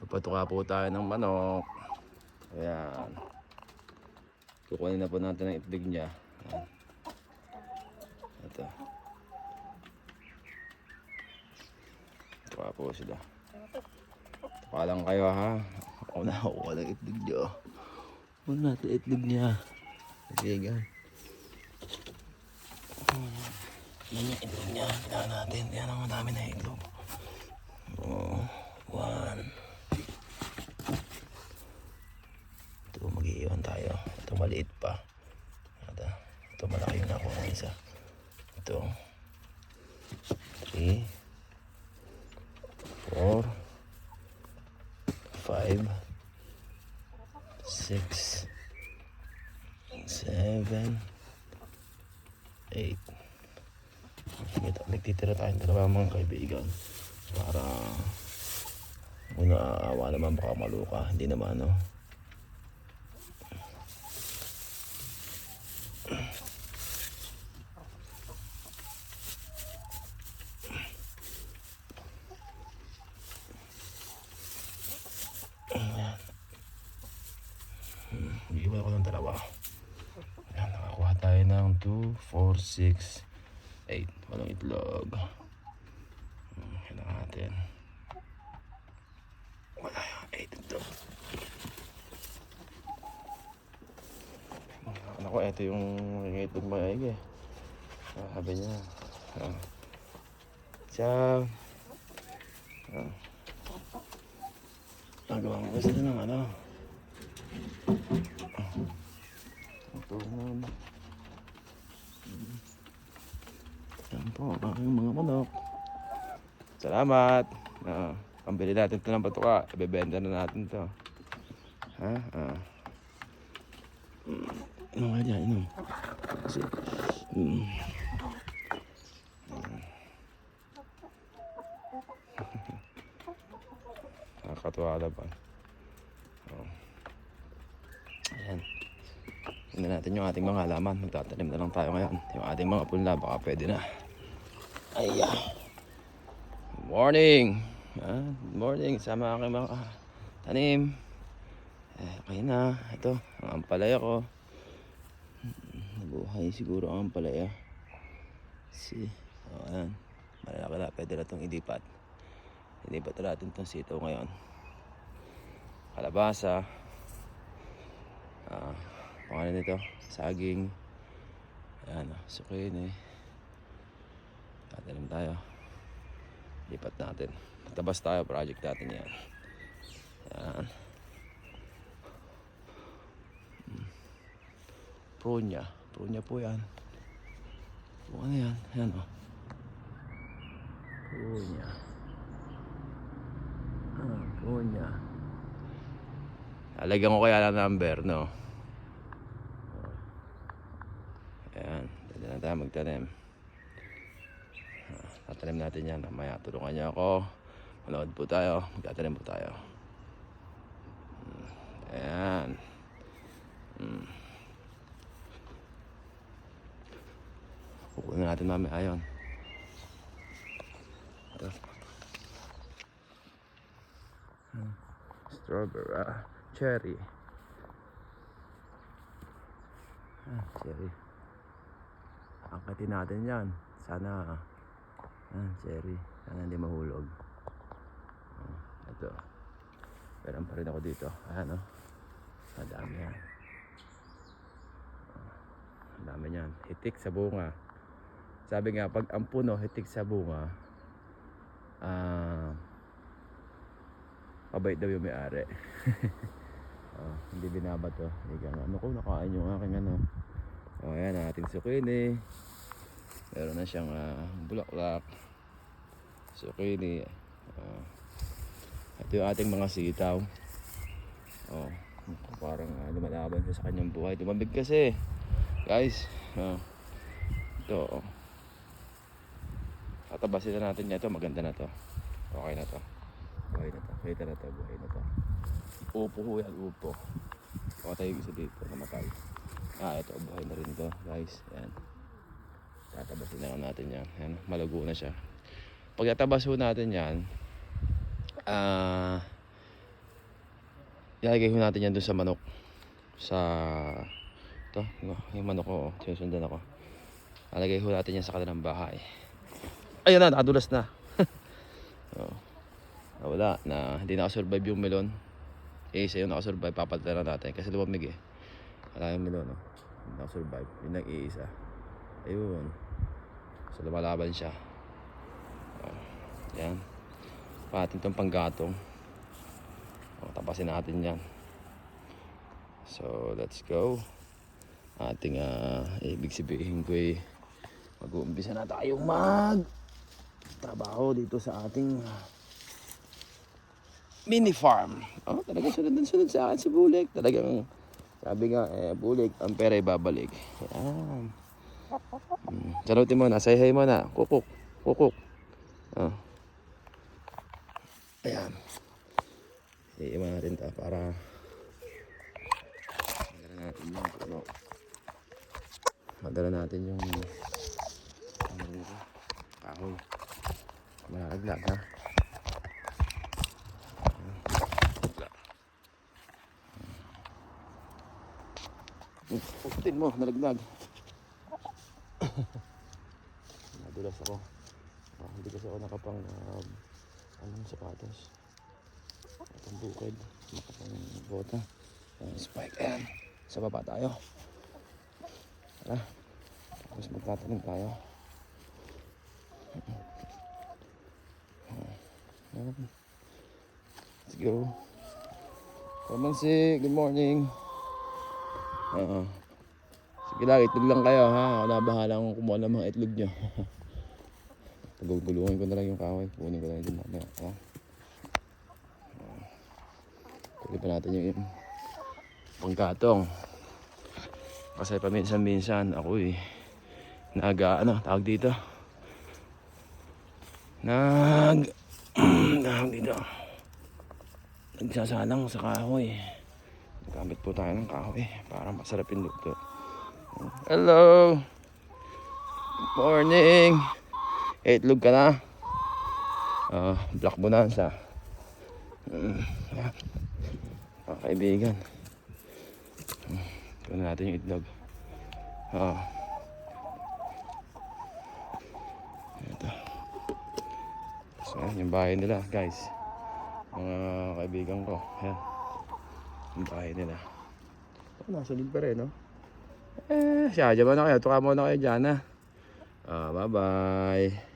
Patuka po tayo ng manok. Ayan. Kukunin na po natin ang itlog niya. Ayan. Ito. Patuka po sila. Patuka lang kayo ha. Ako na kukuha ng itlog niya. Kukuha natin itlog niya. Kaibigan. Yan yung itlog niya. Tignan natin. Yan ang madami na itlog. Oh, one. Ito mag-iiwan tayo. Ito maliit pa. Ito malaki na ako ng isa. Ito 3 4 5 6 7 8. Nagtitira tayong dalawa mga kaibigan para kung naaawa naman baka maluka. Hindi naman no. Iiwan ko ng dalawa. Ayan, nakakuha tayo ng 2, 4, 6, 8. Walang itlog. Kailangan natin. Wala yung 8 itlog. Ako, ito yung itlog maigi. Sabi niya. Ciao. Nagawa mo kasi ng ano. Tungan. Yan po, aking mga manok. Salamat. Pambili natin ito ng patuka. Ibebenta na natin ito. Ha? Inom ka dyan, inom. Kasi, nakakatuwa naman. Ayan. Tingnan natin yung ating mga halaman. Magtatanim na lang tayo ngayon. Yung ating mga punla baka pwede na. Ayan. Good morning. Good morning. Sama aking mga tanim. Okay na. Ito. Ang ampalaya ko. Nabuhay siguro ang ampalaya. Ayan. Malalaki na. Pwede na itong idipat. Idipat na natin itong sitaw ngayon. Kalabasa. Pangalan nito, saging. Ayan, sukin eh. Tatanim tayo. Lipat natin. Tabas tayo, project natin yan. Ayan. Prunya po yan. Ano yan? Ayan o. Prunya. Lalagyan ko kaya ng number, no? Ayan, dito na tayo magtanim. Tatanim natin yan. Mamaya tulungan niya ako. Manood po tayo. Magtatanim po tayo. Ayan. Kukunin natin mamaya yun. Strawberry. Cherry. Cherry. Angkatin natin yan. Sana cherry. Sana hindi mahulog. Ito. Meron pa rin ako dito. Ayan o. Madami yan. Madami yan. Hitik sa bunga. Sabi nga pag ang puno hitik sa bunga, mabait daw yung may-ari. Hindi binabato. Ano ko nakain yung aking ano. Ayan ang ating zucchini. Meron na siyang bulaklak. Zucchini. Ito yung ating mga sitaw. Parang lumalaban siya sa kanyang buhay. Tumabig kasi. Guys. Ito. Tatabasin na natin niya ito. Maganda na to. Okay na to. Buhay na to. Kita na to. Buhay na to. Upo ho yan. Upo. Pakatay yung isa dito. Namatay. Ito. Buhay na rin to. Guys. Yan. Tatabasin na natin yan. Yan. Malago na siya. Pag tatabas ho natin yan, Ilalagay ho natin yan dun sa manok. Sa ito, yung manok ko, sinusundan ako. Ilalagay ho natin yan sa kanilang bahay. Ayun na, nakadulas na. Oh, wala na, hindi nakasurvive yung melon. Isa yung nakasurvive, papalitan na natin kasi lumamig eh. Wala yung melon, no? Hindi nakasurvive, yung nag-iisa. Ayun. So lumalaban siya. Yan. Patin tong panggatong. Tapasin natin yan. So let's go. Ating ibig sabihin ko eh, mag-uumpisa na tayong trabaho dito sa ating mini farm. Talagang sunod sa akin si Bulik. Talagang sabi nga Bulik, ang pera ay babalik. Yan. Salutin mo na, say hi mo na. Kukuk. Ayan. Iiwan natin ito para madala natin yung kahoy. Malaglag ha. Putin mo, nalaglag. Nadulas ako. Hindi kasi ako nakapang anong sapatos. Nakapang bukid. Nakapang bota. Spike. Ayan. Sa baba tayo. Tara. Tapos magtatanim tayo. Let's go. Kamansi, good morning. Sige lang, itlog lang kayo ha. Ako na bahala akong kumuha ng mga itlog nyo. Pagugulungin ko na lang yung kahoy. Kunin ko na yung mamaya. Kunin pa natin yung panggatong. Kasi paminsan-minsan ako tawag dito. Tawag dito. Nagsasalang sa kahoy. Gamit po tayo ng kahoy para masarap yung luto. Hello! Good morning! Itlog ka na? Black Bonanza. Mga kaibigan. Kunin natin yung itlog. Ito. So, yung bahay nila, guys. Mga kaibigan ko. Ayan. Yung bahay nila. Nasunod pa rin, no? Siya, dyan na kayo. Tuka muna kayo dyan, ha? Bye-bye.